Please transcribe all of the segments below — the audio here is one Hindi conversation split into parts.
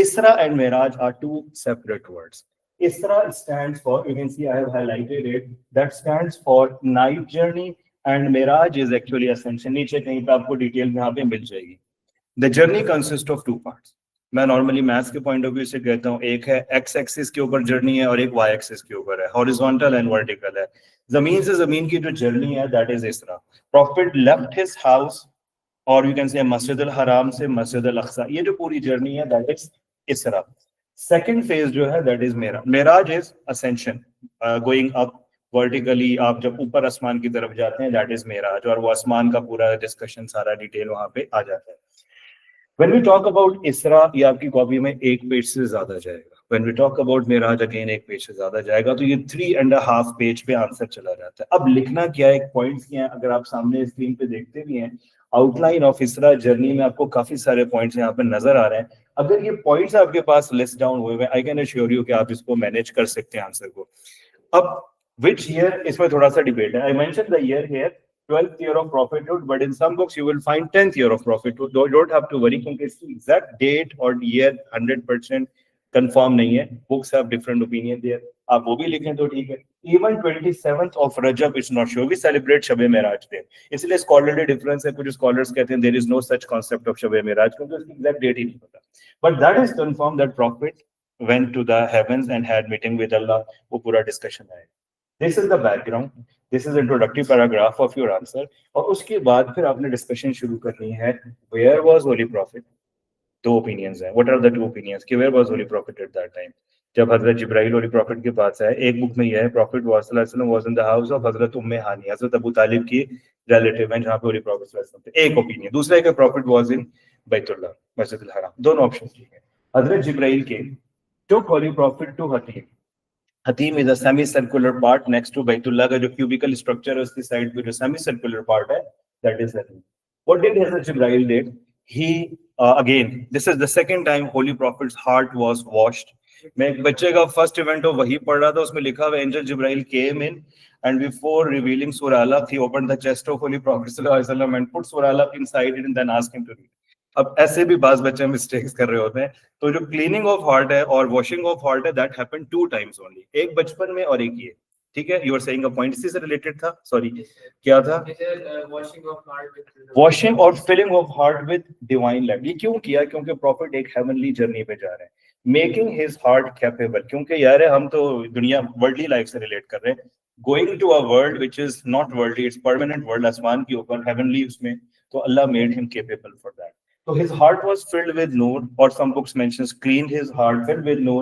Isra and Miraj are two separate words. Isra stands for, you can see I have highlighted it, that stands for night journey, and Miraj is actually ascension. नीचे कहीं पे आपको डिटेल यहाँ पे मिल जाएगी. The journey consists of two parts. मैं नॉर्मली मैथ्स के पॉइंट ऑफ व्यू से कहता हूँ, एक है एक्स एक्सिस के ऊपर जर्नी है और एक वाई एक्सिस के ऊपर है, हॉरिजॉन्टल एंड वर्टिकल है. जमीन से जमीन की जो जर्नी है दैट इज इसरा. प्रॉफिट लेफ्ट हिज हाउस और यू कैन से मस्जिद अल हराम से मस्जिद अल अक्सा, ये जो पूरी जर्नी है that is Isra. Second phase जो है that is Meraj. Meraj is ascension, going up vertically, आप जब ऊपर आसमान की तरफ जाते हैं दैट इज मेराज, और वो आसमान का पूरा डिस्कशन सारा डिटेल वहां पे आ जाता है. When we talk about इसरा, ये आपकी कॉपी में एक पेज से ज्यादा जाएगा. When we talk about Meraj again एक पेज से ज्यादा जाएगा, तो ये 3.5 पेज पे आंसर चला जाता है. अब लिखना क्या है, पॉइंट्स क्या है, अगर आप सामने स्क्रीन पे देखते भी हैं आउटलाइन ऑफ इसरा जर्नी में आपको काफी सारे पॉइंट्स यहाँ पे नजर आ रहे हैं. अगर ये पॉइंट्स आपके पास लिस्ट डाउन हुए हुए, आई कैन अश्योर यू कि आप इसको मैनेज कर सकते हैं आंसर को. अब विच ईयर, इसमें थोड़ा सा डिबेट है. I mention the year here, 12th year of prophethood, but in some books you will find 10th year of prophethood. Don't have to worry क्योंकि इसकी exact date और year 100% confirm नहीं है. Books have different opinion there. आप वो भी लिखें तो ठीक है. Even 27th of Rajab is not sure. We celebrate Shab Meraj day. इसलिए scholarly difference है. कुछ scholars कहते हैं there is no such concept of शब मेराज क्योंकि उसकी exact date ही नहीं पता. But that is confirmed that prophet went to the heavens and had meeting with Allah. वो पूरा discussion है. This is the background. This is introductory paragraph of your answer. और उसके बाद फिर आपने डिस्कशन शुरू करनी है. Where was Holy Prophet? दो ओपिनियंस हैं. What are the two opinions? कि where was Holy Prophet at that time? जब हजरत जिब्राइल Holy Prophet के पास आए, एक बुक में यह है Prophet was in the house of हजरत उम्मे हानी, हजरत अबू तालिब की रिलेटिव है, जहाँ पे Holy Prophet थे. एक ओपिनियन. दूसरा एक Prophet was in बैतुल्लाह, मस्जिद अल हराम. दोनों ऑप्शन ठीक है. हजरत जिब्राइल के took Holy Prophet to Hatim. Hatim is a semicircular part next to Baitullah का जो cubical structure है उसकी साइड पे जो semicircular part है that is Hatim. What did Hazrat Jibreel did? He again, this is the second time Holy Prophet's heart was washed. मैं एक बच्चे का फर्स्ट इवेंट हो वही पढ़ रहा था, उसमें लिखा हुआ angel Jibrail came in and before revealing Surah Al-Alaq, he opened the chest of Holy Prophet sallallahu alaihi wasallam and put Surah Al-Alaq inside it and then asked him to read. अब ऐसे भी बाज बच्चे मिस्टेक्स कर रहे होते हैं. तो जो क्लीनिंग ऑफ हार्ट है और वॉशिंग ऑफ हार्ट है दैट हैपेंड 2 times ओनली, एक बचपन में और एक ये. ठीक है, you are saying a point इसी से रिलेटेड था. सॉरी क्या था? वॉशिंग और filling of heart with divine life. ये क्यों किया? क्योंकि प्रॉफिट एक हेवनली जर्नी पे जा रहे हैं. मेकिंग हिज हार्ट कैपेबल, क्योंकि यार हम तो दुनिया वर्ल्डली लाइफ से रिलेट कर रहे हैं. Going to a world which is not worldly, it's permanent world, आसमान के ऊपर हेवनली उसमें, तो Allah made him capable for that. So his heart was filled with noor, or some books mentions cleaned his heart, filled with noor,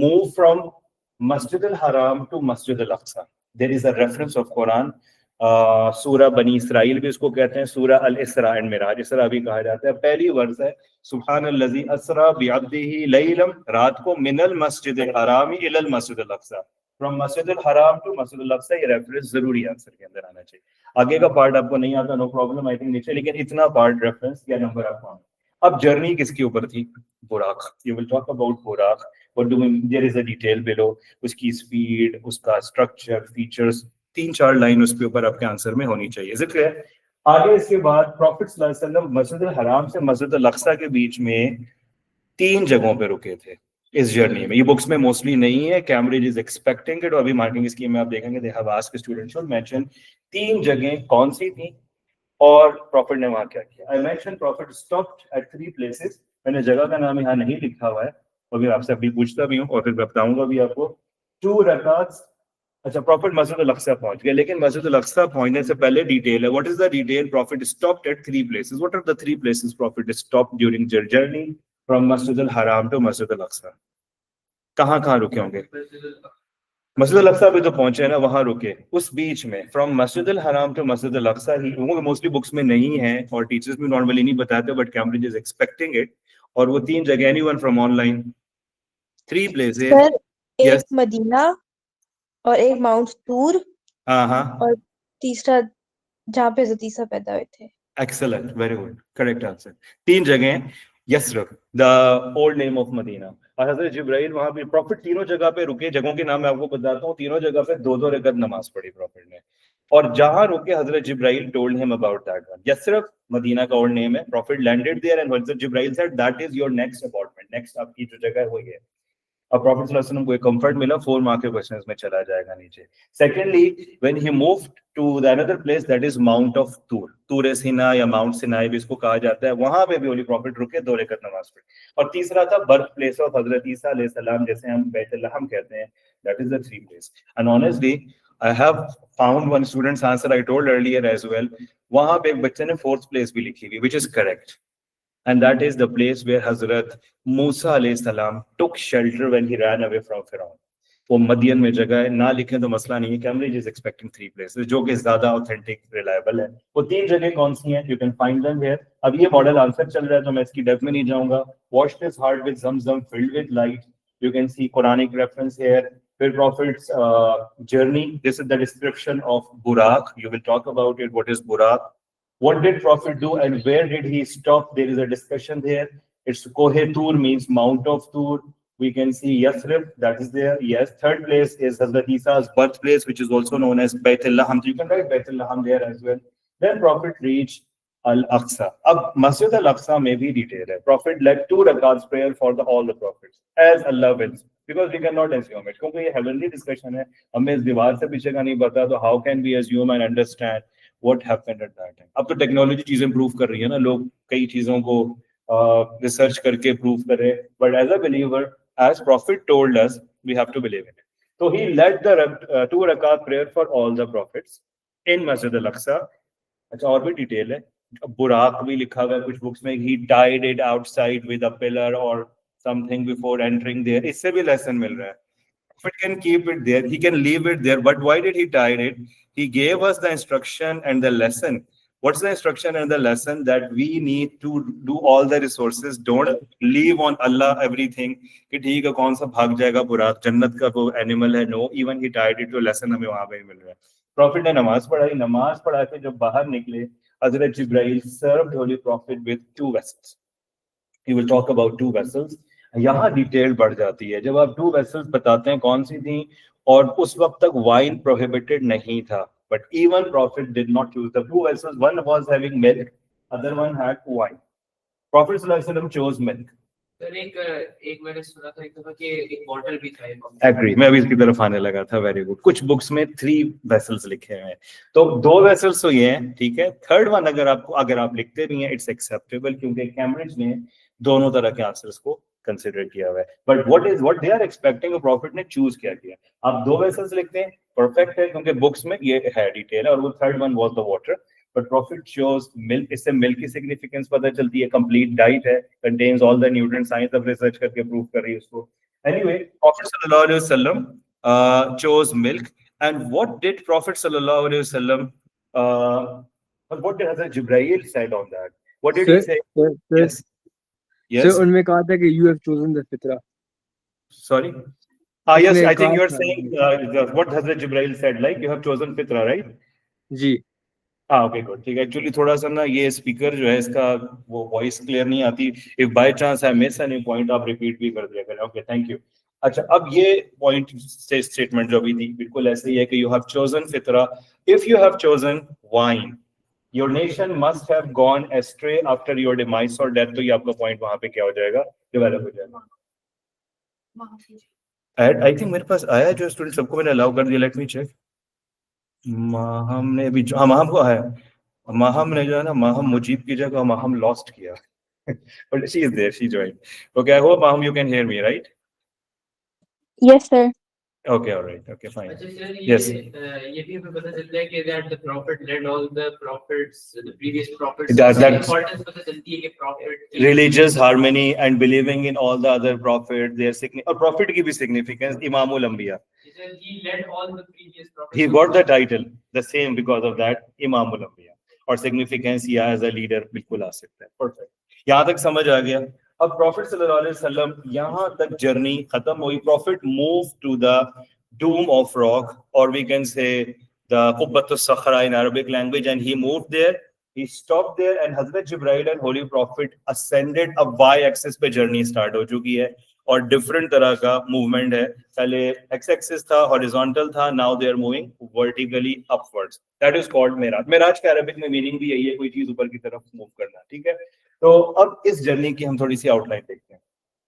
moved from Masjid al-Haram to Masjid al-Aqsa. There is a reference of Quran, Surah Bani Israel भी उसको कहते हैं, Surah Al-Isra and Miraj, इसरा भी कहा जाता है. पहली वर्स है सुब्हानल्लज़ी अस्रा बिअब्दिही लैलम, रात को मिनल मस्जिद al-हराम इलल मस्जिद al-अक़सा, फ्रॉम मस्जिद al-हराम टू मस्जिद al-अक़सा. ये रेफरेंस जरूरी आंसर के अंदर आना चाहिए. आगे का पार्ट आपको नहीं आता, नो प्रॉब्लम, आई थिंक नीचे, लेकिन इतना पार्ट रेफरेंस या नंबर आपको आना. अब जर्नी किसके ऊपर थी? Buraq. You will talk about Buraq. What do we, there is a detail below, उसकी स्पीड, उसका स्ट्रक्चर, फीचर्स, 3-4 लाइन उसके ऊपर आपके आंसर में होनी चाहिए. Is it clear? आगे इसके बाद प्रॉफिट सल्लल्लाहु अलैहि वसल्लम मस्जिद अल हराम से मस्जिद अल अक़सा के बीच में 3 जगहों पे रुके थे इस जर्नी में. ये बुक्स में मोस्टली नहीं है, कैम्ब्रिज इज एक्सपेक्टिंग इट, और अभी मार्किंग स्कीम में आप देखेंगे they have asked students should mention 3 जगह कौन सी थी और प्रॉफिट ने वहां क्या किया. I mention profit stopped at 3 places. मैंने जगह का नाम यहाँ नहीं लिखा हुआ है, अभी आपसे अभी पूछता भी हूँ और फिर बताऊंगा भी आपको. 2 रकात. अच्छा, प्रॉफिट मस्जिद अल अक़सा पहुंच गए, लेकिन मस्जिद अल अक़सा पहुंचने से पहले डिटेल है. What is the detail? Prophet stopped at 3 places. What are the 3 places prophet stopped during journey from Masjid al हराम टू मस्जिद अल अक़सा? कहाँ रुके होंगे? मस्जिद अल अक़सा पे तो पहुंचे ना, वहां रुके. उस बीच में फ्रॉम मस्जिद अल हराम टू मस्जिद अल अक़सा ही, मोस्टली बुक्स में नहीं है और टीचर्स भी नॉर्मली नहीं बताते, but Cambridge is expecting it. और वो 3 जगह, anyone from online, 3 places. Sir, एक यस. मदीना और एक माउंट तूर हाँ, और तीसरा जहाँ पे हज़रत ईसा पैदा हुए थे. Excellent, very good, correct answer. 3 जगह. Yathrib, the old name of Medina. और हजरत जिब्राइल वहां पे, प्रॉफिट तीनों जगह पे रुके. जगहों के नाम मैं आपको बताता हूँ. तीनों जगह पे 2-2 रकात नमाज पढ़ी प्रॉफिट ने. और जहां रुके Hazrat Jibril told him about that one. Yathrib Medina का old name है. Prophet landed there and Hazrat Jibrail said that is your next apartment. Next आपकी जो जगह है वो ये है. अब Prophet सल्लल्लाहु अलैहि वसल्लम को एक comfort मिला, 4 mark के questions में चला जाएगा नीचे. Secondly, when he moved to the another place that is Mount of Tur, Tur Sina या Mount Sinai भी इसको कहा जाता है, वहां पे भी Holy Prophet रुके 2 रकात नमाज पढ़ी. और तीसरा था birth place of हजरत ईसा अलैहि सलाम, जैसे हम बैतुल्लहम कहते हैं, that is the 3 place. And honestly, I have found one student's answer I told earlier as well. वहां पे एक बच्चे ने 4th place भी लिखी हुई, which is correct. And that is the place where Hazrat Musa alayhi salam took shelter when he ran away from Pharaoh. वो मदियन में जगह है, ना लिखें तो मसला नहीं है. Cambridge is expecting 3 places, जो कि ज्यादा authentic, reliable है. वो 3 जगह कौन सी हैं? You can find them here. अब ये मॉडल आंसर चल रहा है तो मैं इसकी डेप्थ में नहीं जाऊंगा. Wash this heart with Zamzam filled with light. You can see Quranic reference here. Where Prophet's journey. This is the description of Buraq. You will talk about it. What is Buraq? What did Prophet do and where did he stop? There is a discussion there. It's Kohe Tur means Mount of Tur. We can see Yathrib, that is there. Yes. 3rd place is Hazrat Isa's birthplace, which is also known as Baytullah. You can write Baytullah there as well. Then Prophet reached Al-Aqsa. Ab Masjid Al-Aqsa may be detailed. Prophet led 2 rakats prayer for all the prophets, as Allah wills. Because we cannot assume it. क्योंकि ये heavenly discussion है, हमें इस दीवार से पीछे का नहीं पता, तो how can we assume and understand what happened at that time? अब तो टेक्नोलॉजी चीजें प्रूव कर रही है ना, लोग कई चीजों को रिसर्च करके प्रूव कर रहे हैं, but as a believer, as Prophet told us, we have to believe in it. So he led the 2 rakat prayer for all the prophets in Masjid Al-Aqsa. अच्छा और भी डिटेल है, बुराक भी लिखा हुआ है कुछ बुक्स में, he tied it outside with a pillar or something before entering there. इससे भी lesson मिल रहा है. Prophet can keep it there, he can leave it there, but why did he tie it? He gave us the instruction and the lesson. What's the instruction and the lesson? That we need to do all the resources. Don't leave on Allah everything. कि ठीक है कौन सा भाग जाएगा बुराक, जन्नत का वो एनिमल है. No, even he tied it to lesson हमें वहां पे मिल रहा है. Prophet ने नमाज पढ़ाई, नमाज पढ़ा के जब बाहर निकले, Hazrat Jibrail served Holy Prophet with 2 vessels. He will talk about 2 vessels. यहाँ डिटेल बढ़ जाती है जब आप 2 vessels बताते हैं कौन सी थी, और उस वक्त तक वाइन प्रोहिबिटेड नहीं था, but even Prophet did not use the 2 vessels. One was having milk, other one had wine. Prophet sallallahu alaihi wasallam chose milk. Sir एक मैंने सुना था एक दफा कि एक बॉटल भी था. Agree, मैं अभी इसकी तरफ आने लगा था. Very good. कुछ बुक्स में 3 vessels लिखे हुए हैं, तो 2 vessels तो ये हैं, ठीक है. 3rd one अगर आप लिखते भी हैं, इट्स एक्सेप्टेबल, क्योंकि कैम्ब्रिज ने दोनों तरह के आंसर्स को कंसिडर किया हुआ है. But what they are expecting, prophet ने चूज क्या किया. आप 2 वेसल्स लिखते हैं, परफेक्ट है, क्योंकि बुक्स में ये है डिटेल है, और वो 3rd one was the water. But Prophet chose milk. इससे मिल्क की सिग्निफिकेंस पता चलती है. कंप्लीट डाइट है, contains all the nutrients. Science अब रिसर्च करके प्रूव कर रही है उसको. Anyway, Prophet sallallahu alaihi wasallam chose milk. And what did Prophet sallallahu alaihi wasallam what did Hazrat Jibrail said on that? What did he say? Yes. Yes. So उनमें कहा था कि you have chosen the fitra. Sorry. Yes, I think you are saying what Hazrat Jibrail said, like you have chosen fitra, right? जी. ओके गुड, ठीक है. एक्चुअली थोड़ा सा ना ये स्पीकर जो है इसका वो वॉइस क्लियर नहीं आती. If by chance I miss any point आप रिपीट भी कर दिया करें. Okay, thank you. अच्छा, अब ये पॉइंट स्टेटमेंट जो भी थी बिल्कुल ऐसे ही है कि you have chosen fitrah. If you have chosen wine, your nation must have gone astray after your demise और डेथ. तो ये आपका पॉइंट वहां पे क्या हो जाएगा, डेवलप हो जाएगा. आई थिंक मेरे पास आया जो स्टूडेंट सबको मैंने अलाउ कर दिया. Let me check. माहम ने भी माहम को है, माहम ने जो है ना, माहम मुजीब की जगह माहम लॉस्ट किया. But she is there, she joined. Okay, I hope Maham you can hear me, right? Yes, sir. Okay, all right. Okay, fine. अच्छा सर, Yes. ये भी हमें पता चलता है कि that the prophet led all the prophets, the previous prophets. That's importance पता चलती है कि prophet religious harmony and believing in all the other prophets, their और prophet की भी significance. Imamul Anbiya. He led all the previous prophets. He got the title the same because of that, Imamul Anbiya. और significance या as a leader बिल्कुल आ सकता है. Perfect. यहाँ तक समझ आ गया. अब Prophet sallallahu alaihi wasallam यहाँ तक जर्नी खत्म हुई. Prophet moved to the Dome of Rock, or we can say the Qubbat al-Sakhra in Arabic language, and he moved there. He stopped there, and Hazrat Jibrail and Holy Prophet ascended. अब Y-axis पे journey start हो चुकी है. और डिफरेंट तरह का मूवमेंट है. पहले एक्स एक्सिस था, हॉरिजॉन्टल था, now they are moving vertically upwards. That is called Meraj. Meraj के अरबिक में मीनिंग भी यही है, कोई चीज ऊपर की तरफ मूव करना. ठीक है, तो अब इस जर्नी की हम थोड़ी सी आउटलाइन देखते हैं.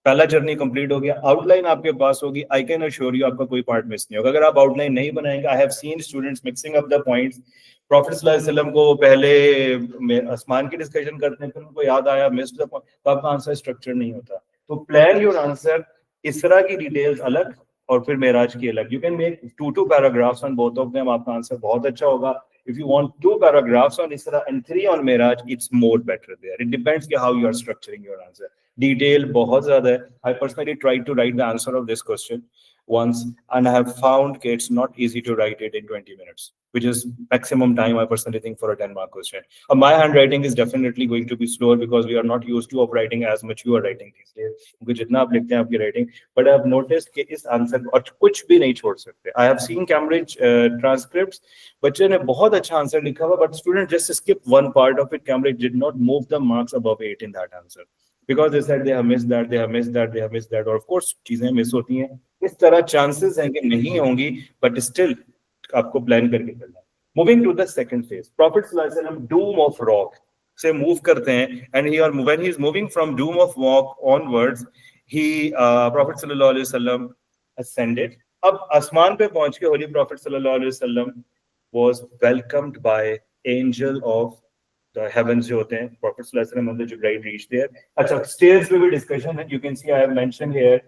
पहला जर्नी कंप्लीट हो गया, आउटलाइन आपके पास होगी. आई कैन अश्योर यू आपका कोई पार्ट मिस नहीं होगा. अगर आप आउटलाइन नहीं बनाएंगे, I have seen students mixing up the points. Prophet सल्लल्लाहु अलैहि वसल्लम को पहले आसमान की डिस्कशन करते हैं, फिर उनको याद आया मिस्ड द पॉइंट, तो आपका आंसर स्ट्रक्चर नहीं होता. तो प्लान योर आंसर. इसरा की डिटेल्स अलग और फिर मेराज की अलग. You can make 2 paragraphs on both of them, आपका आंसर बहुत अच्छा होगा. If you want 2 paragraphs on Isra and 3 on Miraj, it's more better there. It depends on how you are structuring your answer. Detail बहुत ज़्यादा है. I personally tried to write the answer of this question once and I have found that it's not easy to write it in 20 minutes, which is maximum time I personally think for a 10-mark question. My handwriting is definitely going to be slower because we are not used to of writing as much you are writing these days. क्योंकि जितना आप लिखते हैं आपकी writing, but I have noticed कि इस answer और कुछ भी नहीं छोड़ सकते. I have seen Cambridge transcripts. बच्चे ने बहुत अच्छा आंसर लिखा हुआ, but student just skip one part of it. Cambridge did not move the marks above 8 in that answer because they said they have missed that, they have missed that, they have missed that. और of course चीजें मिस होती हैं. इस तरह chances हैं कि नहीं होंगी, but still आपको प्लान करके चलना है. Moving to the second phase, Prophet sallallahu alaihi wasallam doom of rock से मूव करते हैं, and when he is moving from doom of rock onwards, he Prophet sallallahu alaihi wasallam ascended. अब आसमान पे पहुंच के Holi Prophet sallallahu alaihi wasallam was welcomed by angel of the heavens जो होते हैं. Prophet sallallahu alaihi wasallam and the Jibreel reached there. अच्छा, stairs पे भी discussion है. You can see I have mentioned here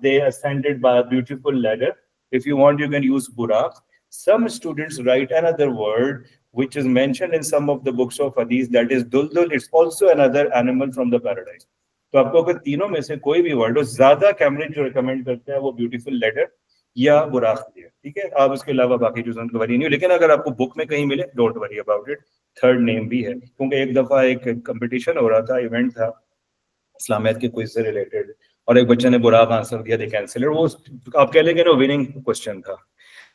they ascended by a beautiful ladder. If you want, you can use buraq. Some students write another word which is mentioned in some of the books of hadith, that is duldul. It's also another animal from the paradise. तो आपको अगर तीनों में से कोई भी वर्ड हो, ज्यादा कैम्ब्रिज जो रिकमेंड करते हैं वो ब्यूटीफुल लेटर या बुराक दिया. ठीक है, आप उसके अलावा बाकी चीजों की वरी नहीं हो. लेकिन अगर आपको बुक में कहीं मिले, don't worry about it. Third name भी है, क्योंकि एक दफा एक कंपटीशन हो रहा था, इवेंट था इस्लामियत के क्विज से रिलेटेड, और एक बच्चे ने बुराक आंसर दिया, दे कैंसिल. वो आप कह लेंगे ना विनिंग क्वेश्चन था.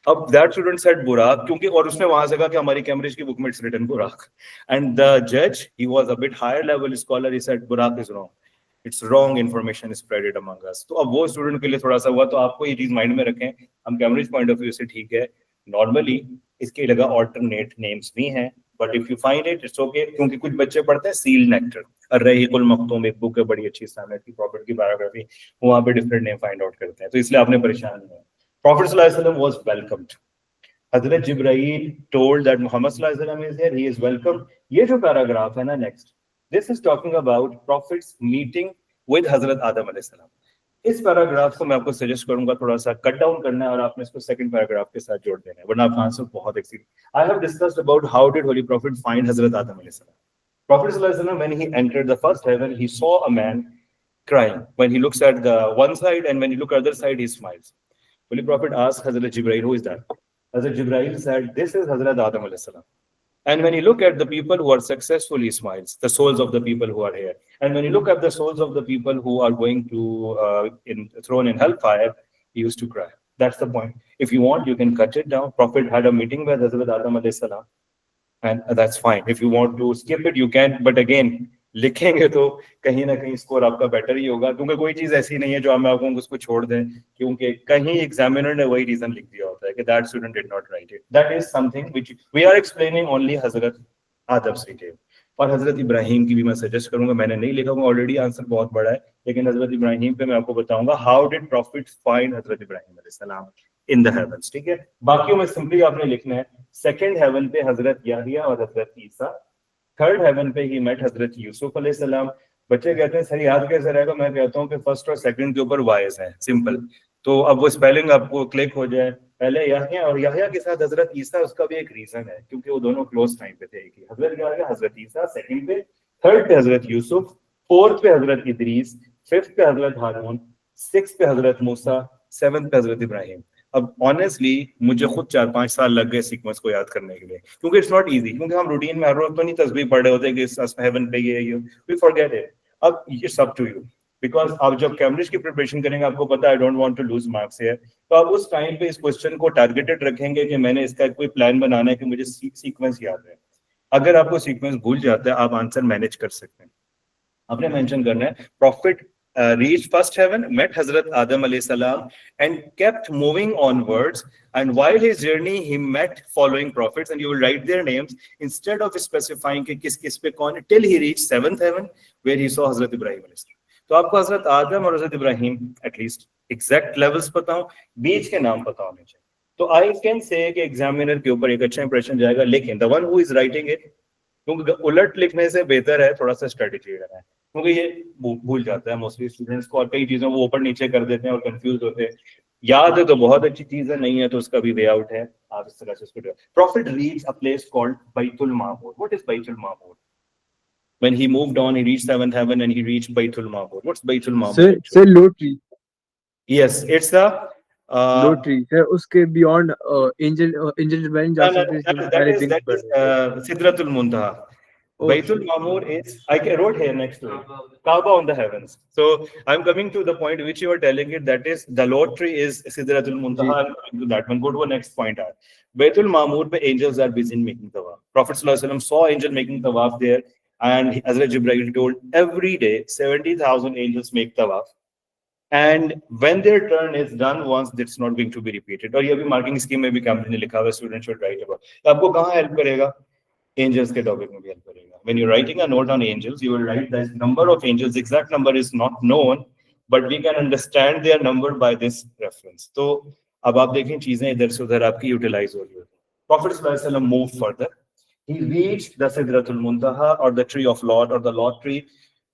अब दैट स्टूडेंट सेड बुराक, क्योंकि और उसने वहां से कहा कि हमारी कैम्ब्रिज की बुक में it's written Buraq, and the जज he was a bit higher level scholar, he said Buraq is wrong, it's wrong information spreaded among us. तो अब वो स्टूडेंट के लिए थोड़ा सा हुआ. तो आपको ये चीज माइंड में रखें, हम कैम्ब्रिज पॉइंट ऑफ व्यू से ठीक है, नॉर्मली इसके लगा ऑल्टरनेट नेम्स भी हैं, but if you find it it's okay. क्योंकि कुछ बच्चे पढ़ते हैं सील नेक्टर, अर्रहीकुल मखतूम, एक बुक है बड़ी अच्छी इस्लामियत की प्रॉफिट की बायोग्राफी, वहां पे डिफरेंट नेम फाइंड आउट करते हैं, तो इसलिए आपने परेशान नहीं हो. प्रॉफिट सल्लल्लाहु अलैहि वसल्लम was welcomed. Hazrat Jibril told that Muhammad sallallahu alaihi wasallam is here, he is welcome. ये जो पैराग्राफ है ना next, this is talking about prophets meeting with हजरत आदम अलैहि सलाम. इस पैराग्राफ को मैं आपको सजेस्ट करूंगा थोड़ा सा कट डाउन करना है और आपने इसको सेकंड पैराग्राफ के साथ जोड़ देना है, वरना आपका आंसर बहुत exceed. I have discussed about how did holy prophet find हजरत आदम अलैहि सलाम. Prophet sallallahu alaihi wasallam, when he entered the first heaven, he saw a man crying. When he looks at the one side and when he looks at the other side, he smiles. Holy Prophet asked Hazrat Jibreel, who is that? Hazrat Jibreel said, this is Hazrat Adam alayhi salam. And when you look at the people who are successful, he smiles, the souls of the people who are here. And when you look at the souls of the people who are going to thrown in hellfire, he used to cry. That's the point. If you want, you can cut it down. Prophet had a meeting with Hazrat Adam alayhi salam. And that's fine. If you want to skip it, you can. But again, लिखेंगे तो कहीं ना कहीं स्कोर आपका बेटर ही होगा, क्योंकि कोई चीज ऐसी नहीं है जो हम आपको उसको छोड़ दें, क्योंकि कहीं एग्जामिनर ने वही रीजन लिख दिया होता है कि that student did not write it. That is something which we are explaining only Hazrat Adam से डिटेल. और हजरत इब्राहिम की भी मैं सजेस्ट करूंगा, मैंने नहीं लिखा, ऑलरेडी आंसर बहुत बड़ा है, लेकिन हजरत इब्राहिम पे मैं आपको बताऊंगा हाउ डिड प्रॉफिट फाइंड हजरत इब्राहिम अलैहि सलाम इन द हेवंस. ठीक है, बाकियों में सिंपली आपने लिखना है सेकंड हेवन पे हजरत याहिया और हजरत ईसा, थर्ड हेवन पे ही मेट हजरत यूसुफ अलैहि सलाम. बच्चे कहते हैं सर याद कैसे रहेगा, मैं कहता हूँ कि फर्स्ट और सेकंड के ऊपर वाइज है, सिंपल. तो अब वो स्पेलिंग आपको क्लिक हो जाए, पहले याहिया और याहिया के साथ हजरत ईसा, उसका भी एक रीजन है, क्योंकि वो दोनों क्लोज टाइम पे थे. हजरत याहिया, हजरत ईसा सेकंड पे, थर्ड पे हजरत यूसुफ, फोर्थ पे हजरत इदरीस, फिफ्थ पे हजरत हारून, सिक्स्थ पे हजरत मूसा, सेवंथ पे हजरत इब्राहिम. अब ऑनेस्टली मुझे खुद 4-5 साल लग गए सीक्वेंस को याद करने के लिए, क्योंकि इट्स नॉट इजी, क्योंकि हम रूटीन में हर रोज तो नहीं तस्बीह पढ़ रहे होते कि इस हेवन पे ये वी फॉरगेट इट. अब it's up to you, because आप जब कैम्ब्रिज की प्रिपरेशन करेंगे, आपको पता है I don't want to lose marks here, तो आप उस टाइम पे इस क्वेश्चन को टारगेटेड रखेंगे कि मैंने इसका कोई प्लान बनाना है कि मुझे सीक्वेंस याद है. अगर आपको सीक्वेंस भूल जाता है, आप आंसर मैनेज कर सकते हैं. आपने मेंशन करना है profit reached first heaven, met Hazrat Adam alayhi salam, and kept moving onwards. And while his journey, he met following prophets, and you will write their names instead of specifying कि किस किस पे कौन है, till he reached seventh heaven, where he saw Hazrat Ibrahim alayhi salam. तो आपको हजरत आदम और हजरत इब्राहिम एटलीस्ट एग्जैक्ट लेवल्स पता हो, बीच के नाम पता होने चाहिए. तो आई कैन से कि एग्जामिनर के ऊपर एक अच्छा इंप्रेशन जाएगा, लेकिन the one who is writing it, क्योंकि उलट लिखने से बेहतर है थोड़ा सा स्ट्रेटेजी रहना है, क्योंकि ये भूल जाता है मोस्टली स्टूडेंट्स को, और कई चीजों वो ऊपर नीचे कर देते हैं और कंफ्यूज होते हैं. याद है तो बहुत अच्छी चीज है, नहीं है तो उसका भी वे आउट है, आप इस तरह से उसको. Prophet reach a place called Baitul Mamur. What is Baitul Mamur? When he moved on, he reached seventh heaven and he reached Baitul Ma'mur. What's Baitul Ma'mur? Sir, lottery. Yes, it's the Lottery. Sir, uske beyond angel divine जा सकते हैं. that is Sidratul Muntaha. Baitul Ma'mur is, I wrote here next to it, Kaaba on the heavens. So I'm coming to the point which you were telling it, that is the lottery is Sidratul Muntaha. I'm coming to that one. Go to the next point. Baitul Ma'mur pe angels are busy making tawaf. Prophet Sallallahu Alaihi Wasallam saw angel making tawaf there. And Hazrat Jibreel told every day 70,000 angels make tawaf, and when their turn is done once, that's not going to be repeated. और ये भी marking scheme में भी कैंपस ने लिखा हुआ, students should write about. तो आपको कहाँ help करेगा? Angels के topic में भी help करेगा. When you're writing a note on angels, you will write the number of angels. Exact number is not known, but we can understand their number by this reference. तो अब आप देखें चीजें इधर से उधर आपकी utilize हो रही होती. Prophet sallallahu alaihi wasallam moved further. He reached the Sidratul Muntaha, or the tree of Lot, or the Lot tree.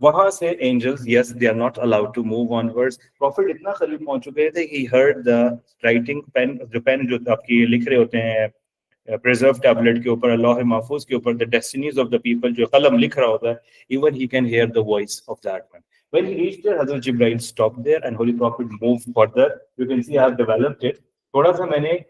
वहां से angels, yes, they are not allowed to move onwards. Prophet इतना करीब पहुंच चुके थे, he heard the writing pen, जो pen जो आपकी लिख रहे होते हैं preserve tablet के ऊपर, अल्लाह महफूज के ऊपर, the destinies of the people, जो कलम लिख रहा होता है, even he can hear the voice of that man. When he reached there, Hazrat Jibreel stopped there, and Holy Prophet moved further. You can see I have developed it. थोड़ा सा मैंने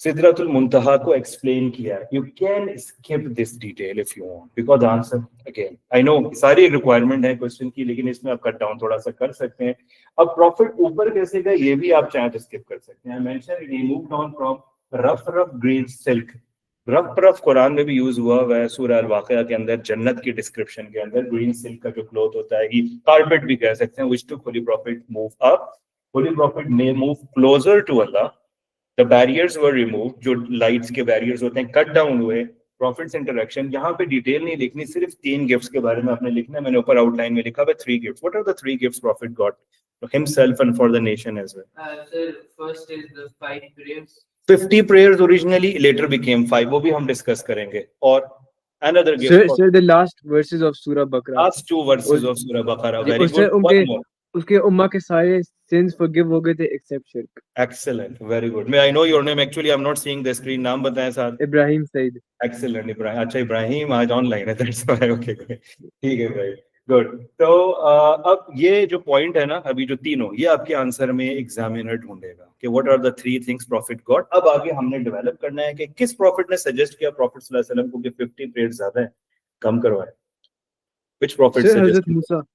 Sidratul Muntaha को explain किया. You can skip this detail if you want, because the answer again, I know सारी requirement है question की, लेकिन इसमें आप cut down थोड़ा सा कर सकते हैं. अब prophet ऊपर कैसे गए ये भी आप चाहें तो skip कर सकते हैं. I mentioned he moved on from rough green silk. rough Quran में भी यूज हुआ है सूरह अल-वाक़िया के अंदर, जन्नत की डिस्क्रिप्शन के अंदर ग्रीन सिल्क का जो क्लॉथ होता है, कारपेट भी कह सकते हैं, which took Holy Prophet move up. Holy Prophet may move closer to Allah. The barriers were removed, जो लाइट्स के बैरियर्स होते हैं कट डाउन हुए. प्रॉफिट्स इंटरेक्शन, यहाँ पे डिटेल नहीं लिखनी, सिर्फ 3 गिफ्ट्स के बारे में आपने लिखना है. मैंने ऊपर आउटलाइन में लिखा है 3 gifts. What are the 3 gifts prophet got himself and for the nation as well? Sir, first is the 5 prayers. 50 prayers originally, later became 5. वो भी हम डिस्कस करेंगे. और another gift, sir, the last verses of Surah Baqarah. last 2 verses of Surah Baqarah. Very उससे good. One more. उसके उम्मा के सारे sins forgive हो गए थे except shirk. Excellent, very good. May I know your name? Actually, I'm not seeing the screen. नाम बताएं साथ. Ibrahim Said. Excellent, Ibrahim. अच्छा इब्राहिम आज ऑनलाइन है, that's why. Okay, ठीक है भाई, गुड. तो अब ये जो पॉइंट है ना, अभी जो तीनों, ये आपके आंसर में एग्जामिनर ढूंढेगा कि what are the 3 things prophet got. अब आगे हमने डेवलप करना है कि किस प्रॉफिट ने सजेस्ट किया प्रॉफिट सल्लल्लाहु अलैहि वसल्लम को कि 50 प्रेयर्स ज्यादा है, कम करवाए. Which prophet Sir, Hazrat suggested? Musa.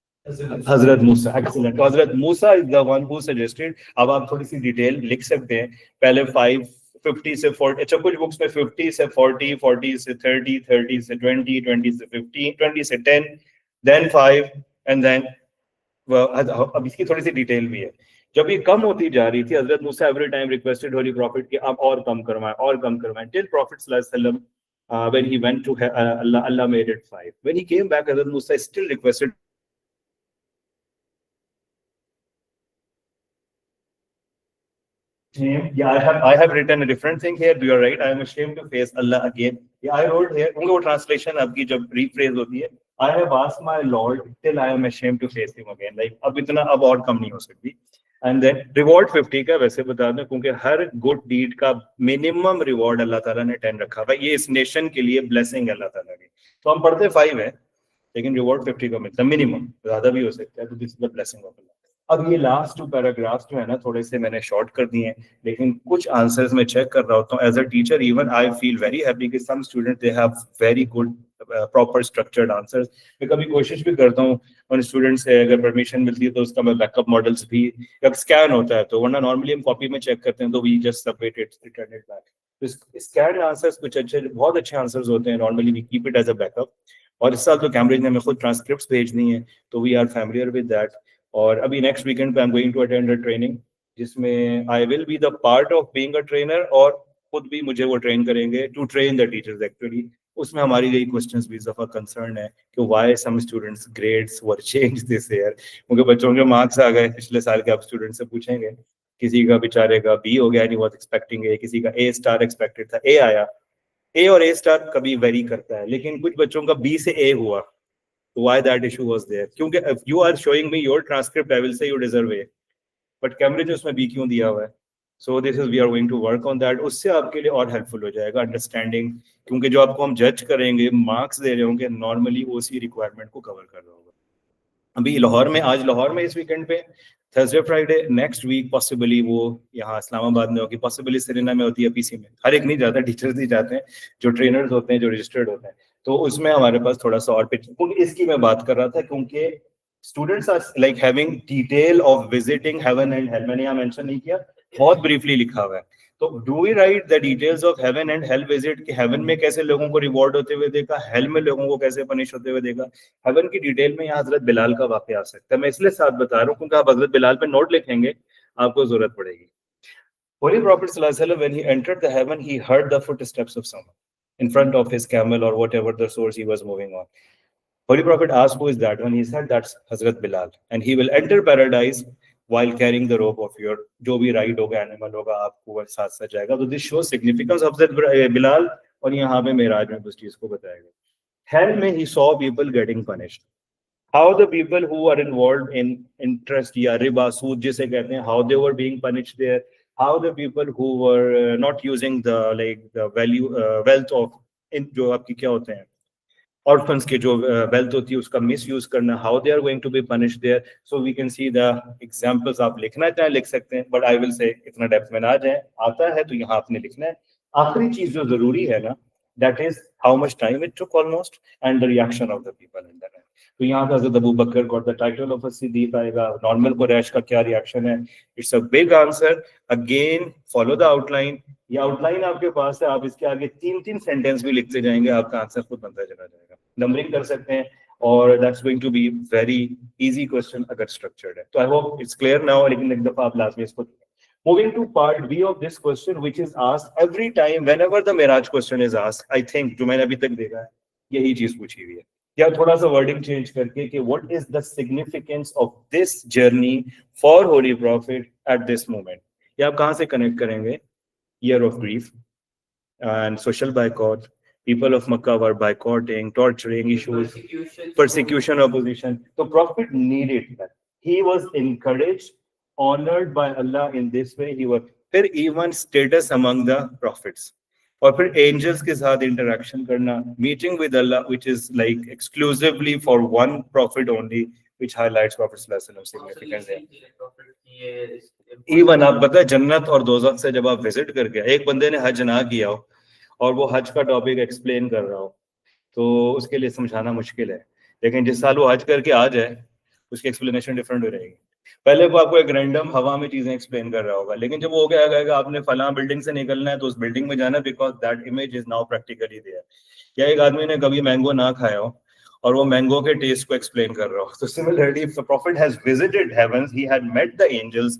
Hazrat Musa. Excellent. तो Hazrat Musa is the one who suggested. अब आप थोड़ी सी डिटेल लिख सकते हैं. पहले 5, 50 से 40, अच्छा कुछ बुक्स में 50 से 40, 40 से 30, 30 से 20, 20 से 15, 20 से 10, then 5, and then अब इसकी थोड़ी सी डिटेल भी है. जब ये कम होती जा रही थी, Hazrat Musa every time requested holy prophet कि आप और कम करवाएं, और कम करवाएं, टिल प्रॉफिट सल्लल्लाहु अलैहि वसल्लम when he went to Allah made it 5. When he came back, Hazrat Musa still requested. Yeah, I have written a different thing here. You are right. I am ashamed to face Allah again. Yeah, I wrote here. उनको वो translation आपकी जब rephrase होती है, I have asked my Lord till I am ashamed to face him again. Like अब इतना अब और कम नहीं हो सकती. And then reward 50 का वैसे बता दें, क्योंकि हर गुड डीड का मिनिमम रिवॉर्ड अल्लाह ताला ने 10 रखा हुआ है. ये इस नेशन के लिए ब्लेसिंग अल्लाह ताला की. तो हम पढ़ते 5 है, लेकिन रिवॉर्ड 50 का मिलता है मिनिमम, ज्यादा भी हो सकता है. तो this is the blessing of Allah. अब ये लास्ट 2 पैराग्राफ्स जो है ना, थोड़े से मैंने शॉर्ट कर दिए हैं, लेकिन कुछ आंसर्स में चेक कर रहा होता हूँ. As a teacher even I feel very happy कि some student they have very good proper structured answers. मैं कभी कोशिश भी करता हूँ उन स्टूडेंट से, अगर परमिशन मिलती है तो उसका मैं बैकअप मॉडल्स भी जब स्कैन होता है तो, वरना नॉर्मली हम कॉपी में चेक करते हैं तो we just submit it, return it back. तो स्कैन आंसर्स कुछ अच्छे, बहुत अच्छे आंसर्स होते हैं. Normally we keep it as a backup. और इस साल तो कैम्ब्रिज ने हमें खुद ट्रांसक्रिप्ट्स भेजनी है, तो we are familiar with that. और अभी नेक्स्ट वीकेंड पे I am going to attend a training जिसमें I will be the part of being a trainer, और खुद भी मुझे वो ट्रेन करेंगे to train the teachers actually. उसमें हमारी यही क्वेश्चंस भी दफा कंसर्न है कि why some students grades were change this year, क्योंकि बच्चों के मार्क्स आ गए पिछले साल के। आप स्टूडेंट से पूछेंगे, किसी का बेचारे का बी हो गया, नहीं वाज एक्सपेक्टिंग ए, किसी का ए स्टार एक्सपेक्टेड था, ए आया। ए और ए स्टार कभी वेरी करता है, लेकिन कुछ बच्चों का बी से ए हुआ, तो why that issue was there? क्योंकि if you are showing me your transcript I will say you deserve A, but Cambridge उसमें बी क्यों दिया हुआ है? So this is we are going to work on that. उससे आपके लिए और हेल्पफुल हो जाएगा अंडरस्टैंडिंग, क्योंकि जो आपको हम जज करेंगे, मार्क्स दे रहे होंगे, नॉर्मली उसी रिक्वायरमेंट को कवर कर रहा होगा। अभी लाहौर में, आज लाहौर में इस वीकेंड पे Thursday Friday, next week possibly वो यहाँ इस्लामाबाद में होगी, पॉसिबली सिरीना में होती है, पीसी में। हर एक नहीं जाता, टीचर्स नहीं जाते हैं, जो ट्रेनर्स होते हैं, जो रजिस्टर्ड होते हैं। तो उसमें हमारे पास थोड़ा सा और पिच इसकी मैं बात कर रहा था, क्योंकि students are like having detail of visiting heaven and hell. मैंने यहाँ मेंशन नहीं किया, बहुत ब्रीफली लिखा हुआ है। तो do we write the details of heaven and hell visit, कि हेवन में कैसे लोगों को रिवॉर्ड होते हुए देखा, हेल में लोगों को कैसे पनिश होते हुए देखा। हेवन की डिटेल में यहाँ हजरत बिलाल का वाकया आ सकता है। मैं इसलिए साथ बता रहा हूँ क्योंकि आप हजरत बिलाल पे नोट लिखेंगे, आपको जरूरत पड़ेगी। Holy Prophet sallallahu alaihi wasallam, when he entered the heaven, he heard the footsteps of someone in front of his camel or whatever the source he was moving on. Holy Prophet asked, who is that? When he said, that's Hazrat Bilal, and he will enter paradise while carrying the rope of your, जो भी राइड होगा, एनिमल होगा, आपको साथ साथ जाएगा। तो this shows significance of Hazrat Bilal, और यहाँ पे मेराज में उस चीज को बताया गया। हेल में he saw people getting punished. How the people who are involved in interest या रिबा सूद जिसे कहते हैं, how they were being punished there, how the people who were not using the like the value wealth of in जो आपकी क्या होते हैं orphans के जो wealth होती है उसका misuse करना, how they are going to be punished there. So we can see the examples. आप लिखना चाहें लिख सकते हैं, but I will say इतना डेप्थ में ना जाए, आता है तो यहाँ आपने लिखना है। आखिरी चीज जो जरूरी है ना, that is how much time it took almost and the reaction of the people in that. तो यहाँ पे Hazrat Abu Bakr got the title of a Siddiq आएगा। नॉर्मल कुरैश का क्या रिएक्शन है? It's a big answer. Again follow the outline. ये आउटलाइन आपके पास है, आप इसके आगे 3-3 सेंटेंस भी लिखते जाएंगे, आपका आंसर खुद बनता चला जाएगा। नंबरिंग कर सकते हैं, और that's going to be very easy question अगर स्ट्रक्चर्ड है। तो I hope it's clear now, लेकिन एक दफा आप लास्ट में इसको Moving to part B of this question, which is asked every time whenever the Miraj question is asked. I think जो मैंने अभी तक देखा है यही चीज पूछी हुई है, या थोड़ा सा वर्डिंग चेंज करके कि what is the significance of this journey for Holy Prophet at this moment. ये आप कहाँ से कनेक्ट करेंगे? Year of grief and social boycott. People of Makkah were boycotting, torturing issues, persecution, opposition. So Prophet needed that. He was encouraged, honored by Allah in this way. He was फिर even status among the prophets, और फिर angels के साथ interaction करना, meeting with Allah, which is like exclusively for one prophet only, which highlights Prophet sallallahu alaihi wasallam significance. Even आप पता है जन्नत और दोज़ख से जब आप विजिट करके, एक बंदे ने हज ना किया हो और वो हज का टॉपिक एक्सप्लेन कर रहा हो, तो उसके लिए समझाना मुश्किल है। लेकिन जिस साल वो हज करके आ जाए, उसकी एक्सप्लेनेशन डिफरेंट हो रहेगी। पहले वो आपको एक रैंडम हवा में चीजें एक्सप्लेन कर रहा होगा, लेकिन जब वो क्या कहेगा आपने फलां बिल्डिंग से निकलना है तो उस बिल्डिंग में जाना, because that image is now practically there. या एक आदमी ने कभी मैंगो ना खाया हो और वो मैंगो के टेस्ट को एक्सप्लेन कर रहा हो। तो similarly if the prophet has visited heavens, he had met the angels,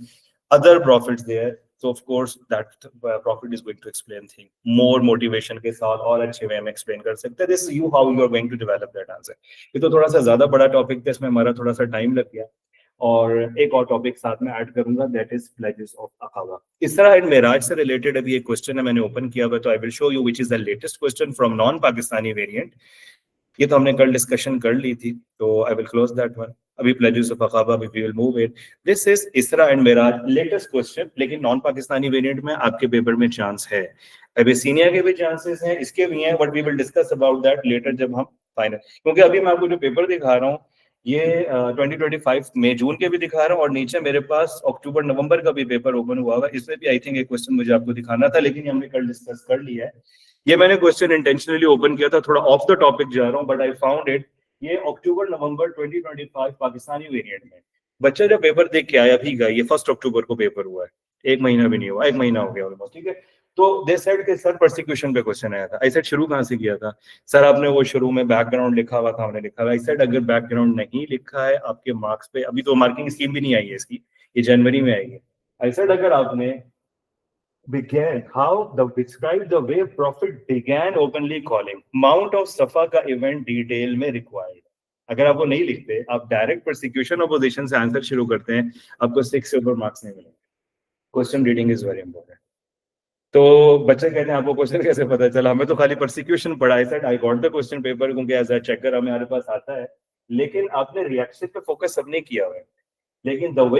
other prophets there, so of course that prophet is going to explain thing more motivation के साथ और अच्छे वे में explain कर सकते हैं। This is you how you are going to develop that answer. ये तो थोड़ा सा ज्यादा बड़ा टॉपिक था, इसमें हमारा थोड़ा सा टाइम लग गया, और एक और टॉपिक साथ में ऐड करूंगा, दैट इज प्लेजेस ऑफ अकाबा। इसरा एंड मेराज से रिलेटेड अभी एक क्वेश्चन है, मैंने ओपन किया हुआ, तो I will show you which is the latest question from non Pakistani variant. ये तो हमने कल डिस्कशन कर ली थी, तो I will close that one. अभी pledges of Aqaba we will move it. This is Isra and Miraj latest question, लेकिन नॉन पाकिस्तानी वेरिएंट में आपके पेपर में चांस है, एबेसिनिया के भी चांसेस हैं, इसके भी हैं, but we will discuss about that later जब हम फाइनल। क्योंकि अभी मैं आपको जो पेपर दिखा रहा हूँ ये 2025 मई जून के भी दिखा रहा हूँ, और नीचे मेरे पास अक्टूबर नवंबर का भी पेपर ओपन हुआ हुआ। इसमें भी आई थिंक एक क्वेश्चन मुझे आपको दिखाना था, लेकिन हमने कल डिस्कस कर लिया है। ये मैंने क्वेश्चन इंटेंशनली ओपन किया था, थोड़ा ऑफ द टॉपिक जा रहा हूँ, बट आई फाउंड इट। ये अक्टूबर नवंबर 2025 पाकिस्तानी वेरिएंट में बच्चा जब पेपर देख के आया भी गया, ये 1 अक्टूबर को पेपर हुआ है, एक महीना भी नहीं हुआ, एक महीना हो गया ऑलमोस्ट, ठीक है। तो दे सेड कि सर परसिक्यूशन पे क्वेश्चन आया था। आई सेड शुरू कहाँ से किया था? सर आपने वो शुरू में बैकग्राउंड लिखा हुआ था, हमने लिखा हुआ। आई सेड अगर बैकग्राउंड नहीं लिखा है आपके मार्क्स पे, अभी तो मार्किंग स्कीम भी नहीं आई है इसकी, ये जनवरी में आएगी। आई सेड अगर आपने began how the describe the way prophet began openly calling mount of safa का event detail में required। अगर आप वो नहीं लिखते, आप डायरेक्ट परसिक्यूशन ऑपोजिशन से आंसर शुरू करते हैं, आपको 6 से ऊपर मार्क्स नहीं मिलेंगे। Question reading is very important. तो बच्चे कहते हैं आपको क्वेश्चन कैसे पता चला? हमें तो खाली परसिक्यूशन पढ़ा है। Sir I got the question paper क्योंकि एज अ चेकर हमारे पास आता है, लेकिन आपने रिएक्शन पे फोकस सबने किया हुआ है। लेकिन the way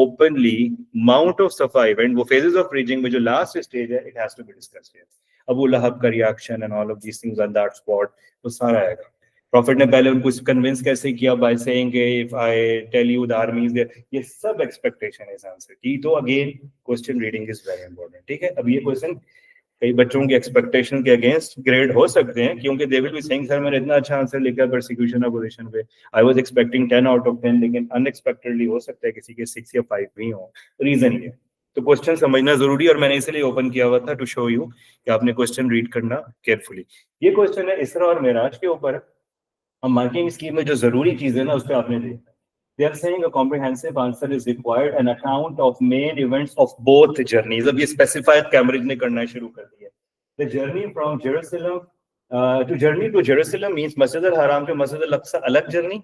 openly, Mount of Safa event, वो phases of preaching में जो last stage है, it has to be discussed here. Abu लहब का reaction and all of these things on that spot, वो सारा आएगा। Prophet ने पहले उनको convince कैसे किया by saying कि if I tell you the army is there, ये सब expectation is answer की। तो again question reading is very important। ठीक है, अब ये question कई बच्चों की एक्सपेक्टेशन के अगेंस्ट ग्रेड हो सकते हैं, क्योंकि they will be saying sir मैंने इतना अच्छा आंसर लिखा परसिक्यूशन ऑपोजिशन पे, I was expecting 10 out of 10, लेकिन अनएक्सपेक्टेडली हो सकता है किसी के 6 या 5 भी हो। रीजन ये, तो क्वेश्चन समझना जरूरी है और मैंने इसलिए ओपन किया हुआ था टू शो यू कि आपने क्वेश्चन रीड करना केयरफुली। ये क्वेश्चन है इसरा और मेराज के ऊपर। हम मार्किंग स्कीम में जो जरूरी चीजें ना उस पर आपने देखना। They are saying a comprehensive answer is required, an account of main events of both journeys. अब ये specified Cambridge ने करना शुरू कर दिया। The journey from Jerusalem to Jerusalem means Masjid al-Haram to Masjid al-Aqsa अलग journey,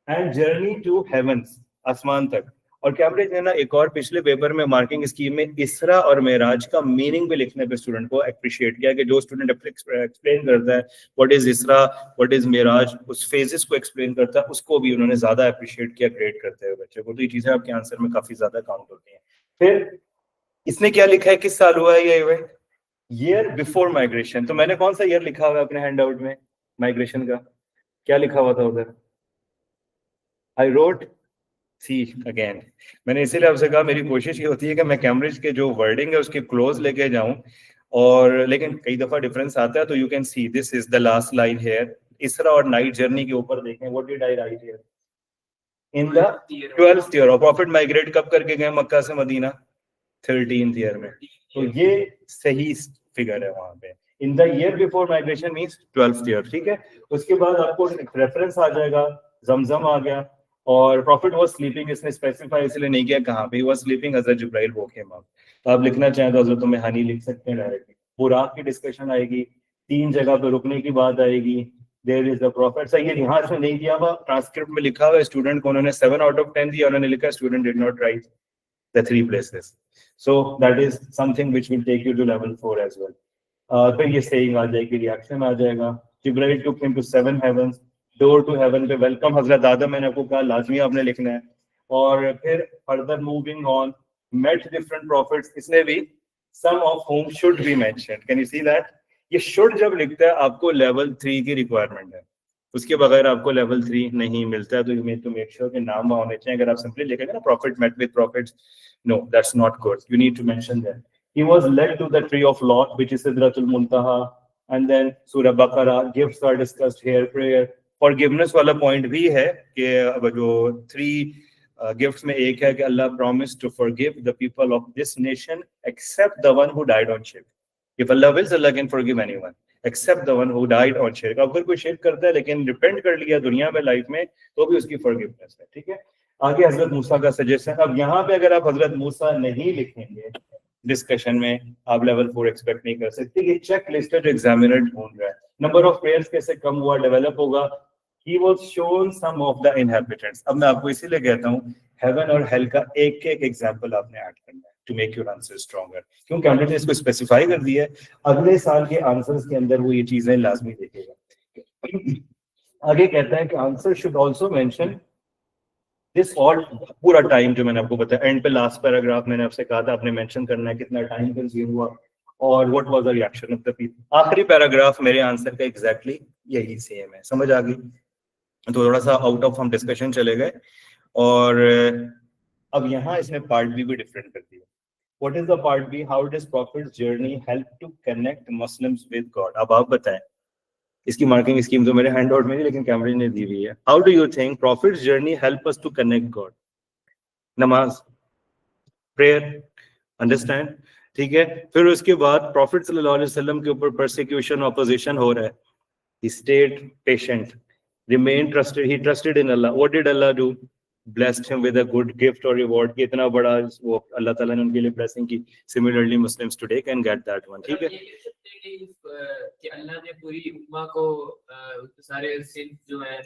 and journey to heavens आसमान तक। और कैम्ब्रिज ने ना एक और पिछले पेपर में मार्किंग स्कीम में इसरा और मेराज का मीनिंग भी लिखने पे स्टूडेंट को अप्रिशिएट किया कि जो स्टूडेंट एक्सप्लेन करता है व्हाट इज इसरा व्हाट इज मेराज, उस फेजेस को एक्सप्लेन करता है, उसको भी उन्होंने ज्यादा अप्रिशिएट किया ग्रेड करते हुए बच्चे को। तो ये चीजें आपके आंसर में काफी ज्यादा काउंट होती हैं। फिर इसने क्या लिखा है, किस साल हुआ है ये इवेंट? Year before migration. तो मैंने कौन सा ईयर लिखा हुआ है अपने हैंड आउट में माइग्रेशन का? क्या लिखा हुआ था उधर? I wrote see again. मैंने इसीलिए आपसे कहा मेरी कोशिश ये होती है कि मैं कैम्ब्रिज के जो वर्डिंग है उसके क्लोज लेके जाऊं, और लेकिन कई दफा डिफरेंस आता है। तो you can see this is the last line here. इसरा और नाइट जर्नी के ऊपर देखें, what did I right here? In the 12th year of profit migrate कब करके गए मक्का से मदीना? 13th ईयर में। तो ये सही फिगर है वहां पे। In the year before migration means 12th year. ठीक है, उसके बाद आपको रेफरेंस आ जाएगा, जमजम आ गया, और प्रॉफिट वाज स्लीपिंग इसने स्पेसिफाई इसलिए नहीं किया कहां पे, he was sleeping, Hazrat Jibrail woke him up। तो आप लिखना चाहें तो हजरत में हानि लिख सकते हैं डायरेक्टली। बुराक की डिस्कशन आएगी, 3 जगह पे रुकने की बात आएगी, देयर इज द प्रॉफिट। सही है, यहाँ से नहीं दिया हुआ, ट्रांसक्रिप्ट में लिखा हुआ है स्टूडेंट को उन्होंने 7 आउट ऑफ 10 दिया, उन्होंने लिखा student did not right the 3 places, so that is something which will take you to level 4 as well। फिर ये सेइंग आ जाएगी, रिएक्शन आ जाएगा, Jibrail took him to 7 heavens, door to heaven पे वेलकम हजरत आदम, मैंने आपको कहा लाजमी आपने लिखना है। और फिर further moving on, met different prophets, इसने भी some of whom should be mentioned. Can you see that? ये शुड जब लिखता है आपको लेवल 3 की रिक्वायरमेंट है, उसके बगैर आपको लेवल 3 नहीं मिलता है। तो you need to make sure कि नाम होने चाहिए। अगर आप सिंपली लिखेंगे ना prophet met with prophets, no that's not good, you need to mention that. He was led to the tree of lote which is Sidratul Muntaha, and then Surah Baqarah, gifts are discussed here, prayer, forgiveness वाला पॉइंट भी है कि अब जो 3 गिफ्ट्स में एक है कि Allah promise to forgive the people of this nation except the one who died on shirk. If Allah wills, Allah can forgive anyone except the one who died on shirk. अगर कोई शिर्क करता है लेकिन रिपेंट कर लिया दुनिया में लाइफ में, तो भी उसकी फॉरगिवनेस है। ठीक है, आगे हजरत मूसा का सजेशन। अब यहाँ पे अगर आप हजरत मूसा नहीं लिखेंगे डिस्कशन में, आप लेवल 4 एक्सपेक्ट नहीं कर सकते। ये चेक लिस्ट है जो एग्जामिनर ढूंढ रहा है। नंबर ऑफ प्रेयर्स कैसे कम हुआ, डेवलप होगा। He was shown some of the inhabitants। अब मैं आपको इसीलिए कहता हूँ हेवन और हेल का एक एक एग्जाम्पल आपने ऐड करना है to make your answer stronger, क्योंकि कैंडिडेट ने इसको स्पेसिफाई कर दिया है। अगले साल के आंसर्स के अंदर वो ये चीजें लाजमी देखेगा। आगे कहता है कि answer should also mention this all, पूरा टाइम जो मैंने आपको बताया एंड पे लास्ट पैराग्राफ मैंने आपसे कहा था आपने मेंशन करना है कितना टाइम कंज्यूम हुआ और what was the reaction of the people. आखिरी पैराग्राफ मेरे आंसर का एग्जैक्टली यही सेम है। समझ आ गई? तो थोड़ा सा आउट ऑफ हम डिस्कशन चले गए, और अब यहाँ इसने पार्ट बी भी डिफरेंट कर दिया। What is the part B? How does prophet's journey help to connect Muslims with God. अब आप बताएं, इसकी मार्किंग स्कीम तो मेरे हैंड आउट में नहीं लेकिन कैम्ब्रिज ने दी हुई है। How do you think prophet's journey help us to connect God? नमाज, प्रेयर, अंडरस्टैंड? ठीक है, फिर उसके बाद प्रॉफिट सल्लल्लाहु अलैहि वसल्लम के ऊपर परसिक्यूशन ऑपोजिशन हो रहा है, he stayed patient, remained trusted, he trusted in Allah. What did Allah do? Blessed him with a good gift or reward. कि इतना बड़ा वो अल्लाह ताला ने उनके लिए blessing की. Similarly Muslims today can get that one. ठीक है, ये कह सकते हैं कि अल्लाह ने पूरी उम्मा को सारे सिंह जो है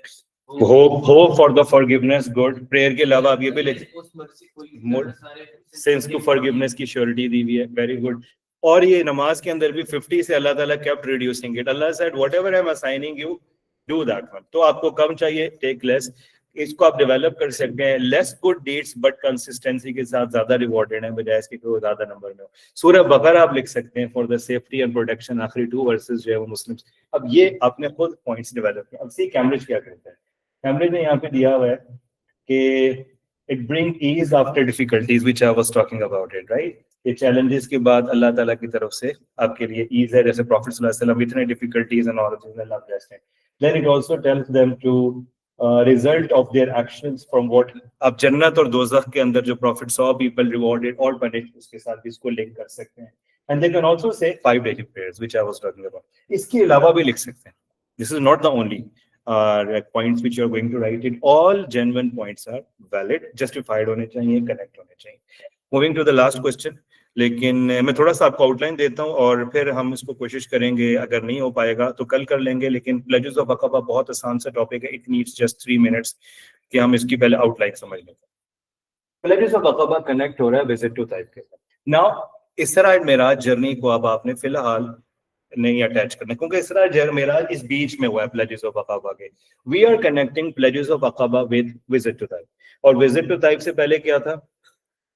hope for the forgiveness, good prayer के अलावा आप ये भी लिख उस मर्जी को सारे sins to forgiveness की surety दी हुई है. Very good. और ये नमाज के अंदर भी 50 से अल्लाह ताला kept reducing it. Allah said whatever I'm assigning you, do that one. तो आपको कम चाहिए, take less. इसको आप डेवलप कर सकते हैं, less good deeds but consistency के साथ ज्यादा रिवॉर्डेड है बजाय इसके कि वो ज्यादा नंबर में हो. सूरह बकरा आप लिख सकते हैं for the safety and protection, आखिरी 2 वर्सेस जो है वो मुस्लिम्स. अब ये आपने खुद पॉइंट्स डेवलप किया. अब सी कैम्ब्रिज क्या करता है. कैम्ब्रिज ने यहाँ पे दिया हुआ है कि it bring ease after difficulties which I was talking about it, right. ये चैलेंजेस के बाद अल्लाह ताला की तरफ से आपके लिए ईज है, जैसे प्रॉफिट सल्लल्लाहु अलैहि वसल्लम इतने difficulties and all of this Allah blessed है. Then it also tells them to result of their actions from what. अब जन्नत और दोज़ख के अंदर जो प्रॉफिट 100 पीपल रिवॉर्डेड और पनिश्ड, उसके साथ भी इसको लिंक कर सकते हैं. And they can also say 5 daily prayers which I was talking about. इसके अलावा भी लिख सकते हैं. This is not the only points which you are going to write it. All genuine points are valid, justified होने चाहिए, connect होने चाहिए. Moving to the last question. लेकिन मैं थोड़ा सा आपको आउटलाइन देता हूँ और फिर हम इसको कोशिश करेंगे, अगर नहीं हो पाएगा तो कल कर लेंगे. लेकिन प्लेजेस ऑफ अक़बा बहुत आसान सा टॉपिक है, इट नीड्स जस्ट 3 मिनट्स कि हम इसकी पहले आउटलाइन समझ लें. प्लेजेस ऑफ अक़बा कनेक्ट हो रहा है विजिट टू ताइफ के साथ. नाउ इसरा एंड मेराज जर्नी को अब आपने फिलहाल नहीं अटैच करना, क्योंकि इसरा मेराज इस बीच में हुआ है प्लेजेस ऑफ अक़बा के. We are connecting pledges of Aqaba with visit to Taif. और विजिट टू ताइफ से पहले क्या था?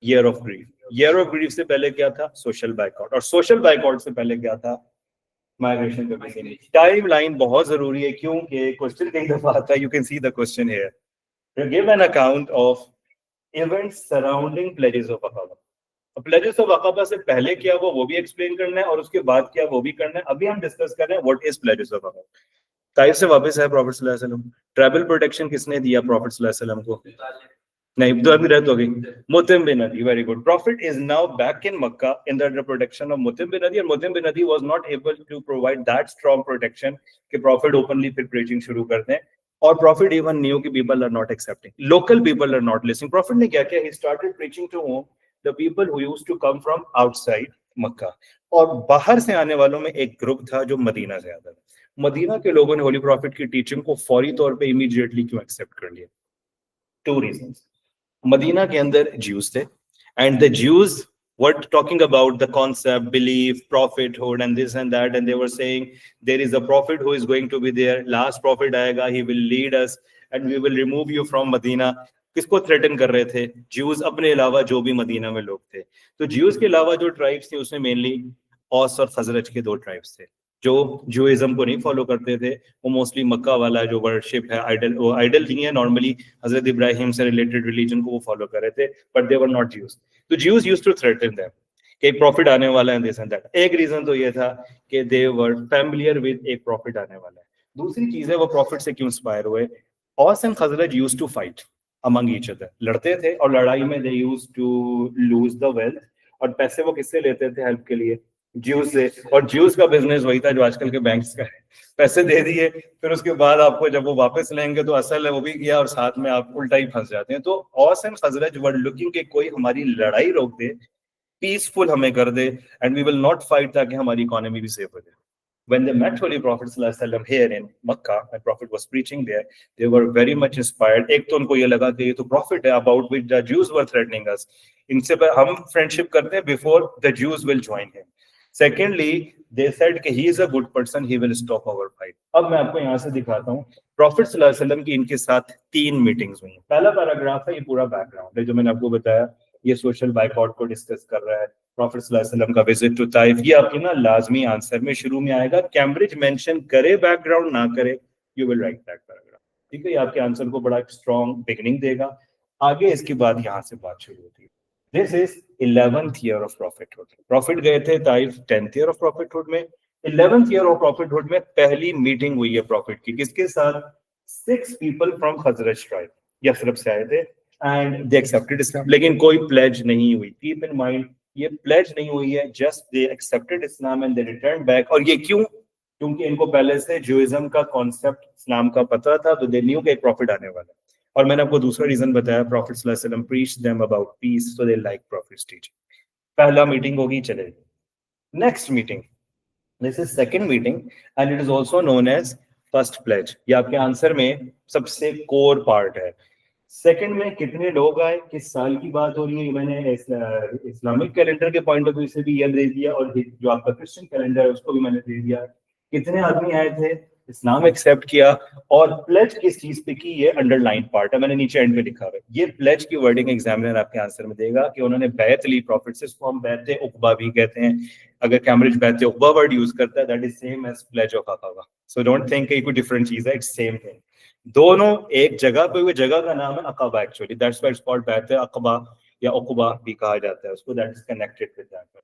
Year of grief. Year of grief से पहले क्या था? Social boycott. और सोशल बाइकआउट से पहले क्या था? माइग्रेशन का. टाइम लाइन बहुत जरूरी है क्योंकि क्वेश्चन कई दफा आता है. You can see the question here. Give an account of events surrounding pledges of Aqaba. Pledges of Aqaba से पहले क्या हुआ वो भी एक्सप्लेन करना है और उसके बाद क्या वो भी करना है. अभी हम डिस्कस कर रहे हैं what is pledges of Uqba. Taif से वापस है प्रॉफिट सल्लल्लाहु अलैहि वसल्लम. ट्रैवल प्रोटेक्शन किसने दिया प्रॉफिट सल्लल्लाहु अलैहि वसल्लम को? नहीं, तो अभी रहत हो गई. Mutim bin Adi. Very good. Prophet is now back in Mecca in the protection of Mutim bin Adi. और Mutim bin Adi was not able to provide that strong protection कि प्रॉफिट ओपनली फिर प्रीचिंग शुरू कर दें. और प्रॉफिट इवन न्यू कि people are not accepting, local people are not listening. Prophet ने क्या किया? He started preaching to whom the people who used to come from outside Makkah. और बाहर से आने वालों में एक ग्रुप था जो मदीना से आता था. मदीना के लोगों ने होली प्रॉफिट की टीचिंग को फौरी तौर पे इमीडिएटली क्यों एक्सेप्ट कर लिया? 2 रीजंस. मदीना के अंदर ज्यूज थे and the Jews were talking about the concept, belief, prophethood and this and that, and they were saying there is a prophet who is going to be there, last prophet आएगा, he will lead us and we will remove you from Medina. किसको थ्रेटन कर रहे थे? ज्यूज अपने अलावा जो भी मदीना में लोग थे. तो ज्यूज के अलावा जो ट्राइब्स थे उसमें मेनली औस और खजरज के 2 ट्राइब्स थे जो ज्यूइज्म को नहीं फॉलो करते थे. वो मोस्टली मक्का वाला जो वर्शिप है आइडल, वो आइडल नहीं है, नॉर्मली हजरत इब्राहिम से रिलेटेड रिलीजन को वो फॉलो कर रहे थे, but they were not Jews. तो Jews used to threaten them कि एक प्रॉफिट आने वाला है, दिस एंड दैट. एक रीजन तो ये था कि दे वर फैमिलियर विद एक प्रॉफिट आने वाला है. दूसरी चीज है वो प्रॉफिट से क्यों इंस्पायर हुए? Aws and Khazraj used to fight among each other. लड़ते थे और लड़ाई में they used to lose the wealth. और पैसे वो किससे लेते थे हेल्प के लिए? ज्यूज से. और ज्यूज का बिजनेस वही था जो आजकल के बैंक्स का है. पैसे दे दिए, फिर उसके बाद आपको जब वो वापस लेंगे तो असल है वो भी किया और साथ में आप उल्टा ही फंस जाते हैं. तो Aws and Khazraj were looking कि कोई हमारी लड़ाई रोक दे, पीसफुल हमें कर दे, and we will not fight ताकि हमारी इकोनॉमी भी सेफ हो जाए. When they met Holy Prophet sallallahu alaihi wasallam here in Makkah, when Prophet was preaching there, they were very much inspired. एक तो उनको ये लगा कि ये तो Prophet है about which the Jews were threatening us. इनसे हम friendship करते हैं before the Jews will join him. Secondly, they said कि he is a good person, he will stop our fight. अब मैं आपको यहाँ से दिखाता हूँ Prophet sallallahu alaihi wasallam की इनके साथ 3 मीटिंग्स हुई. पहला पैराग्राफ है, ये पूरा बैकग्राउंड है जो मैंने आपको बताया. ये सोशल बाइकआउट को डिस्कस कर रहा है. प्रॉफिट सल्लल्लाहु अलैहि वसल्लम का विजिट टू ताइफ, ये आपके ना लाजमी आंसर में शुरू में आएगा. कैम्ब्रिज मेंशन करे बैकग्राउंड ना करे, you will write that paragraph. ठीक है, ये आपके आंसर को बड़ा स्ट्रॉन्ग बिगिनिंग देगा. आगे इसके बाद यहाँ से बात शुरू होती है. This is 11th year of prophethood. Profit गए थे Taif 10th year of prophethood में. 11th ईयर ऑफ प्रॉफिटहुड में पहली मीटिंग हुई है प्रॉफिट की. किसके साथ? 6 पीपल फ्रॉम खजरज ट्राइब, यथरब से आए थे, एंड दे एक्सेप्टेड इस्लाम. लेकिन कोई प्लेज नहीं हुई. कीप इन माइंड ये प्लेज नहीं हुई है, just they accepted Islam and they return back. और ये क्यों? क्योंकि इनको पहले से ज्यूइज्म का कॉन्सेप्ट इस्लाम का पता था, तो दे न्यू कि एक प्रॉफिट आने वाला है। और मैंने आपको दूसरा रीजन बताया, प्रॉफिट सल्लल्लाहु अलैहि वसल्लम preached them about peace, so they like prophet's teaching. पहला मीटिंग होगी, चले। Next meeting, this is second meeting and it is also known as first pledge. ये आपके आंसर में सबसे कोर पार्ट है। सेकंड में कितने लोग आए, किस साल की बात हो रही है, मैंने इस्लामिक कैलेंडर के पॉइंट ऑफ व्यू से भी ये दे दिया, और जो आपका क्रिश्चियन कैलेंडर है उसको भी मैंने दे दिया। कितने आदमी आए थे, इस्लाम एक्सेप्ट किया, और प्लेज किस चीज पे की, ये अंडरलाइन पार्ट है, मैंने नीचे एंड में लिखा हुआ है। ये प्लेज की वर्डिंग एग्जामिनर आपके आंसर में देगा कि उन्होंने बैत ली प्रॉफिट से, इसको हम बैत उकबा भी कहते हैं। अगर कैम्ब्रिज बैत उकबा वर्ड यूज करता है, that is same as pledge of Aqaba. So don't think कि कोई डिफरेंट चीज है, इट्स सेम थिंग। दोनों एक जगह पे हुए, जगह का नाम है अकाबा actually, that's why it's called बैत अकबा या उकबा भी कहा जाता है उसको, that is connected with that.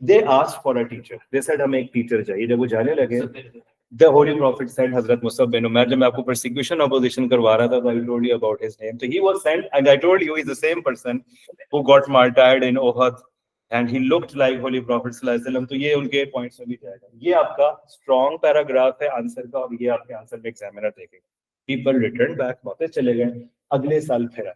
They asked for a teacher, they said हमें एक टीचर चाहिए। जब वो जाने लगे, the holy prophet said, Hazrat Musab bin Umair, जब मैं आपको persecution opposition करवा रहा था, तो I told you about his name, so he was sent, and I told you he's the same person who got martyred in Uhud and he looked like holy prophet sallallahu alaihi wasallam। तो ये उनके पॉइंट्स में भी जाएगा। ये आपका स्ट्रॉन्ग पैराग्राफ है आंसर का, और ये आपके आंसर में एग्जामिनर देखेगा। पीपल रिटर्न बैक, वापस चले गए, अगले साल फिर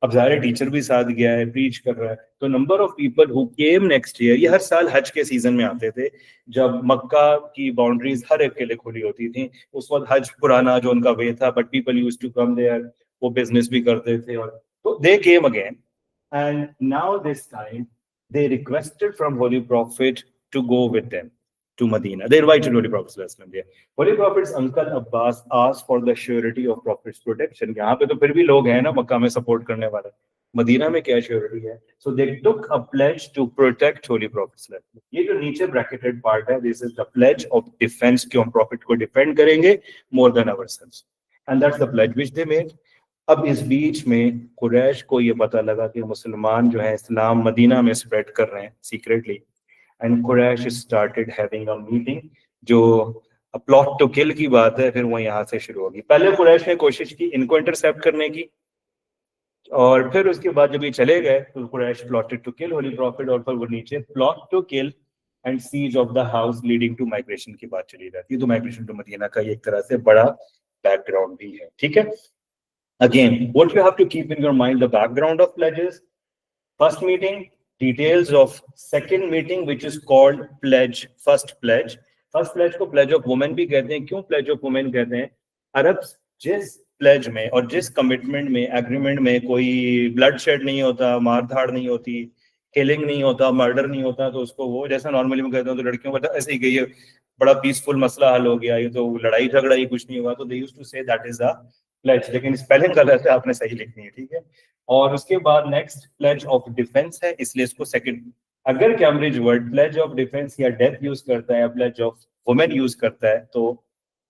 अब ज़ाहिर टीचर भी साथ गया है, प्रीच कर रहा है, तो number of people who came next year, ये हर साल हज के सीजन में आते थे, जब मक्का की बाउंड्रीज हर एक के लिए खुली होती थी। उस वक्त हज पुराना जो उनका वे था, but people used to come there, वो बिजनेस भी करते थे, और तो they came again and now this time they requested from holy prophet to go with them to Medina. They invited Holy Prophet sallallahu alaihi wasallam there. Holy Prophet's uncle Abbas asked for the surety of Prophet's protection. यहाँ पे तो फिर भी लोग हैं ना मक्का में सपोर्ट करने वाले, मदीना में क्या श्योरिटी है? So they took a pledge to protect Holy Prophet sallallahu alaihi wasallam. ये जो नीचे bracketed part है, this is the pledge of defense कि हम Prophet को defend करेंगे more than ourselves. And that's the pledge which they made. अब इस बीच में कुरैश को ये पता लगा कि मुसलमान जो है इस्लाम मदीना में स्प्रेड कर रहे हैं secretly. And Quraysh started having a meeting, जो प्लॉट टू किल की बात है, फिर वो यहाँ से शुरू होगी। पहले कुरैश ने कोशिश की इनको इंटरसेप्ट करने की, और फिर उसके बाद जब ये चले गए तो Quraysh plotted to kill holy prophet, और फिर वो नीचे plot to kill and siege of the house leading to migration की बात चली जाती है। तो माइग्रेशन टू मदीना का ये एक तरह से बड़ा बैकग्राउंड भी है, ठीक है। Again what you have to keep in your mind, the background of pledges, first meeting, details of second meeting which is called pledge, first pledge को pledge of women भी कहते हैं। क्यों pledge of women कहते हैं? अरब जिस pledge में और जिस कमिटमेंट में, एग्रीमेंट में कोई ब्लड शेड नहीं होता, मार धाड़ नहीं होती, किलिंग नहीं होता, मर्डर नहीं होता, तो उसको वो जैसा नॉर्मली मैं कहता हूँ तो लड़कियों का ऐसे ही कि ये बड़ा पीसफुल मसला हल हो गया, ये तो लड़ाई झगड़ा ही कुछ नहीं हुआ, तो they used to say that is a pledge, लेकिन स्पेलिंग गलत है, आपने सही लिखनी है, ठीक है। और उसके बाद नेक्स्ट प्लेज ऑफ डिफेंस है, इसलिए इसको सेकंड। अगर Cambridge word pledge of defence या डेथ यूज करता है या प्लेज ऑफ वुमेन यूज करता है, तो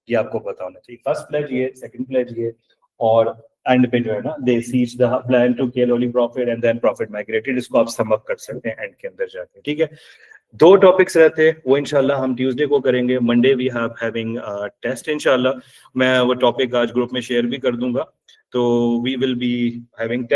ये आपको पता होना चाहिए। फर्स्ट प्लेज ये, सेकंड प्लेज ये, और एंड पे जो है ना, they seize the plan to kill holy prophet and then prophet migrated, इसको आप सम अप कर सकते हैं एंड के अंदर जाके, ठीक है। 2 टॉपिक्स रहते हैं, वो इंशाल्लाह हम ट्यूसडे को करेंगे। Monday we have having test इंशाल्लाह, मैं वो टॉपिक आज ग्रुप में शेयर भी कर दूंगा, तो वी विल बी हैविंग